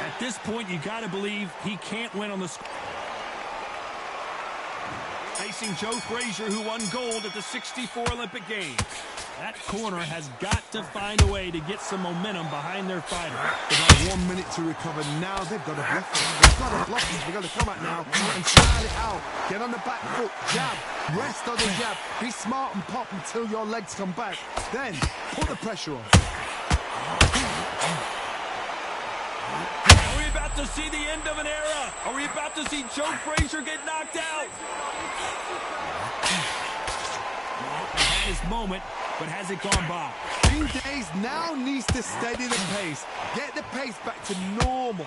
At this point, you got to believe he can't win on the score. Facing Joe Frazier, who won gold at the '64 Olympic Games. That corner has got to find a way to get some momentum behind their fighter. About 1 minute to recover. Now they've got to bluff it. They've got to bluff it. They've got to come out now and style it out. Get on the back foot. Jab. Rest on the jab. Be smart and pop until your legs come back. Then put the pressure on. Are we about to see the end of an era? Are we about to see Joe Frazier get knocked out? His moment, but has it gone by? Green Days now needs to steady the pace. Get the pace back to normal.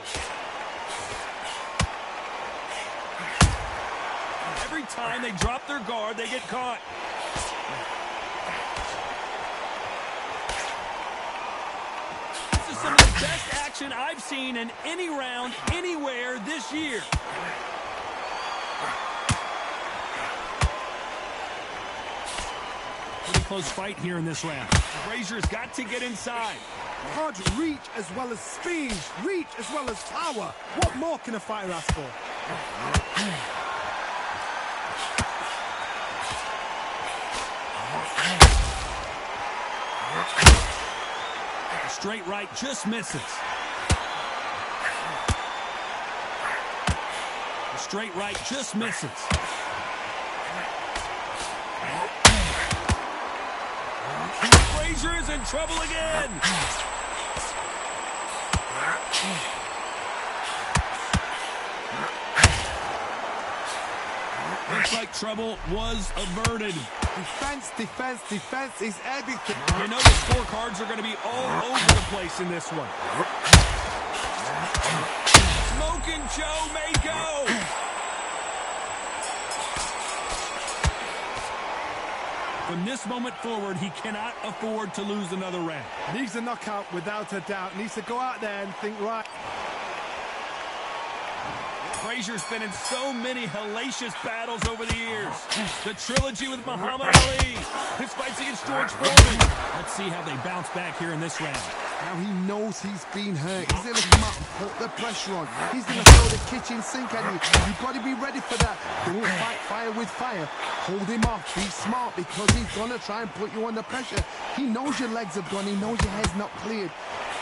Every time they drop their guard, they get caught. This is some of the best action I've seen in any round, anywhere this year. Pretty close fight here in this round. Frazier's got to get inside. Hard reach as well as speed. Reach as well as power. What more can a fighter ask for? A straight right just misses. A straight right just misses. Frazier is in trouble again. Looks like trouble was averted. Defense, defense, defense is everything. You know the scorecards are going to be all over the place in this one. Smoking Joe may go. From this moment forward, he cannot afford to lose another round. Needs a knockout without a doubt. Needs to go out there and think right. Frazier's been in so many hellacious battles over the years. The trilogy with Muhammad Ali, his fights against George Foreman. Let's see how they bounce back here in this round. Now he knows he's been hurt. He's going to come out and put the pressure on. He's going to throw the kitchen sink at you. You've got to be ready for that. Don't fight fire with fire. Hold him off. Be smart because he's going to try and put you under pressure. He knows your legs have gone. He knows your head's not cleared.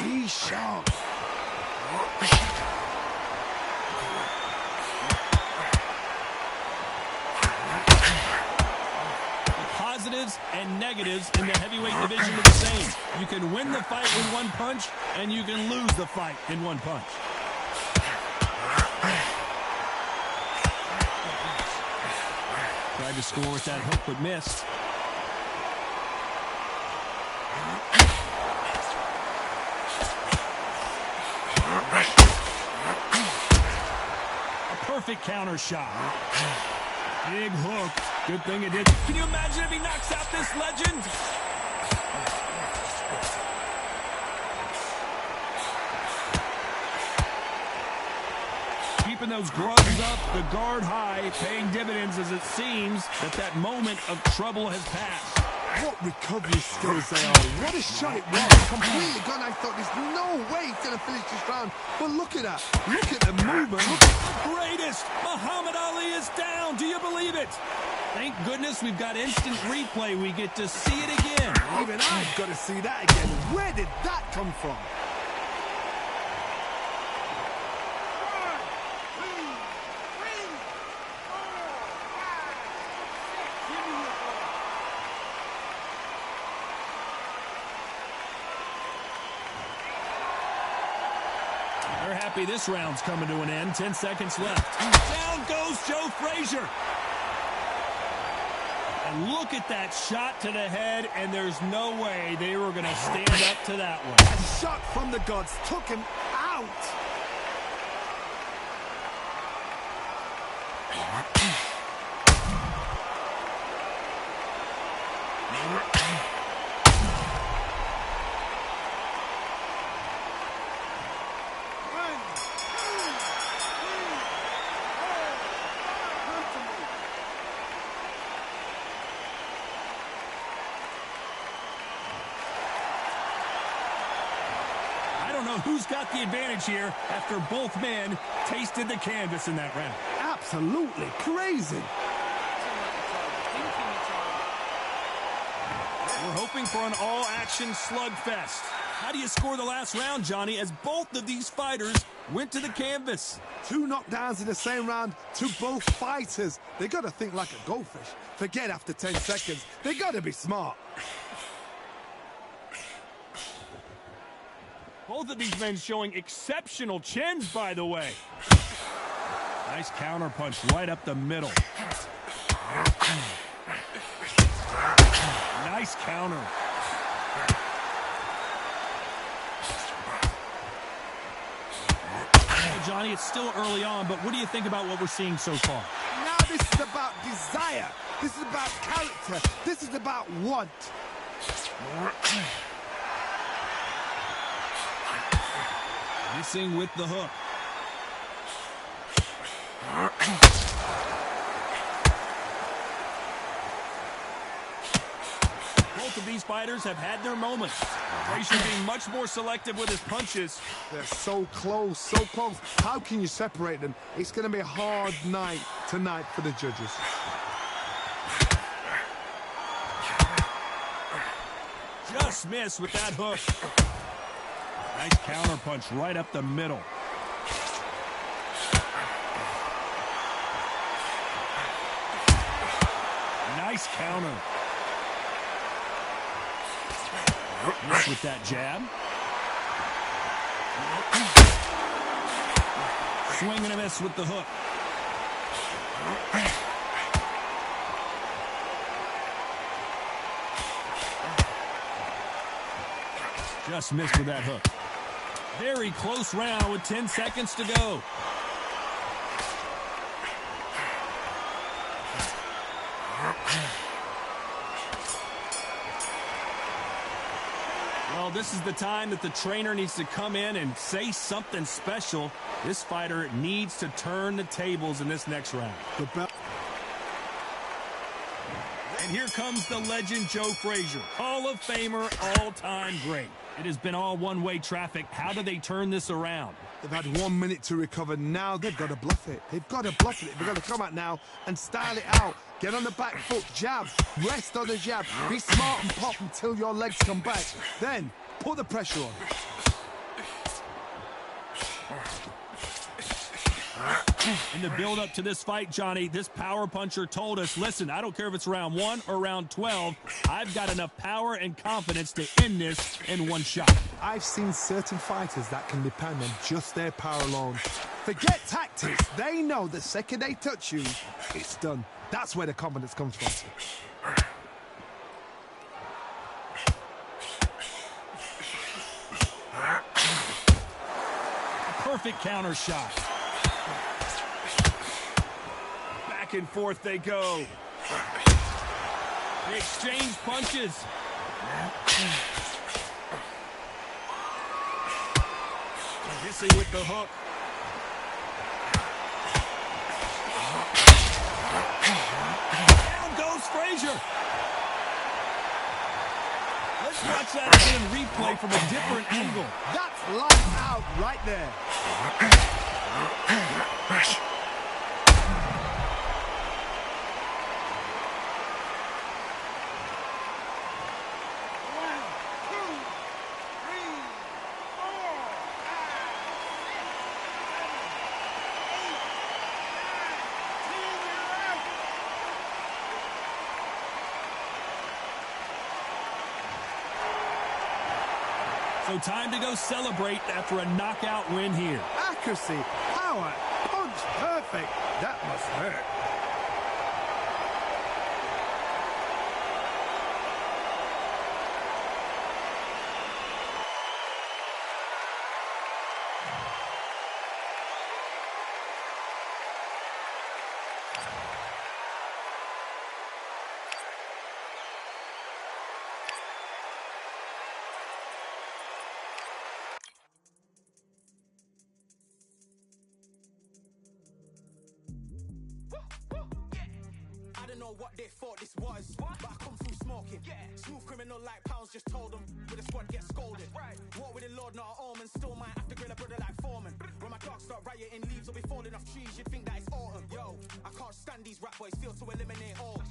Be sharp. Positives and negatives in the heavyweight division are the same. You can win the fight with one punch, and you can lose the fight in one punch. Tried to score with that hook, but missed. A perfect counter shot. Big hook. Good thing it did. Can you imagine if he knocks out this legend? Keeping those gloves up, the guard high, paying dividends as it seems that moment of trouble has passed. What recovery skills they are. What a shot it was. Completely gone. I thought there's no way he's going to finish this round. But look at that. Look at the movement. Look at greatest. Muhammad Ali is down. Do you believe it? Thank goodness we've got instant replay. We get to see it again. Even I've got to see that again. Where did that come from? They're happy this round's coming to an end. 10 seconds left. Down goes Joe Frazier. And look at that shot to the head, and there's no way they were going to stand up to that one. A shot from the gods took him out. Who's got the advantage here after both men tasted the canvas in that round? Absolutely crazy. We're hoping for an all-action slugfest. How do you score the last round, Johnny, as both of these fighters went to the canvas? 2 knockdowns in the same round to both fighters. They got to think like a goldfish. Forget after 10 seconds. They got to be smart. Both of these men showing exceptional chins, by the way. Nice counter punch right up the middle. Nice counter. Well, Johnny, it's still early on, but what do you think about what we're seeing so far? Now this is about desire. This is about character. This is about want. Missing with the hook. Both of these fighters have had their moments. Frazier being much more selective with his punches. They're so close, so close. How can you separate them? It's going to be a hard night tonight for the judges. Just missed with that hook. Nice counter punch right up the middle. Nice counter. Miss with that jab. Swing and a miss with the hook. Just missed with that hook. Very close round with 10 seconds to go. Well, this is the time that the trainer needs to come in and say something special. This fighter needs to turn the tables in this next round. And here comes the legend Joe Frazier, Hall of Famer, all-time great. It has been all one-way traffic. How do they turn this around? They've had 1 minute to recover. Now they've got to bluff it. They've got to bluff it. They've got to come out now and style it out. Get on the back foot, jab, rest on the jab. Be smart and pop until your legs come back. Then put the pressure on. In the build-up to this fight, Johnny, this power puncher told us, listen, I don't care if it's round 1 or round 12, I've got enough power and confidence to end this in one shot. I've seen certain fighters that can depend on just their power alone. Forget tactics. They know the second they touch you, it's done. That's where the confidence comes from. Perfect counter shot. Back and forth they go. They exchange punches. Missing with the hook. Down goes Frazier. Let's watch that again in replay from a different angle. That's lights out right there. So time to go celebrate after a knockout win here. Accuracy, power, punch, perfect. That must hurt. I don't know what they thought this was, but I come through smoking. Smooth criminal like pounds, just told them with a squad get scolded. Walk with the Lord, not an omen. Still might have to grill a brother like Foreman. When my dogs start rioting, leaves will be falling off trees. You'd think that it's autumn. Yo, I can't stand these rap boys, feel to eliminate all.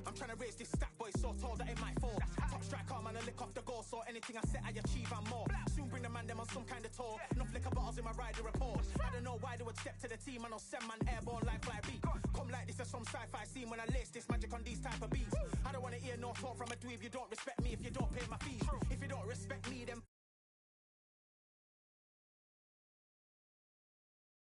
I'm trying to raise this stat boy, so tall that it might fall. Top striker, man, I lick off the goal, so anything I set, I achieve and more. Soon bring the man them on some kind of tour. No flicker bottles in my rider report. I don't know why they would step to the team, and I'll send man airborne like fly beat. Come like this as some sci-fi scene when I lace this magic on these type of beats. I don't want to hear no talk from a dweeb. You don't respect me if you don't pay my fees. If you don't respect me, then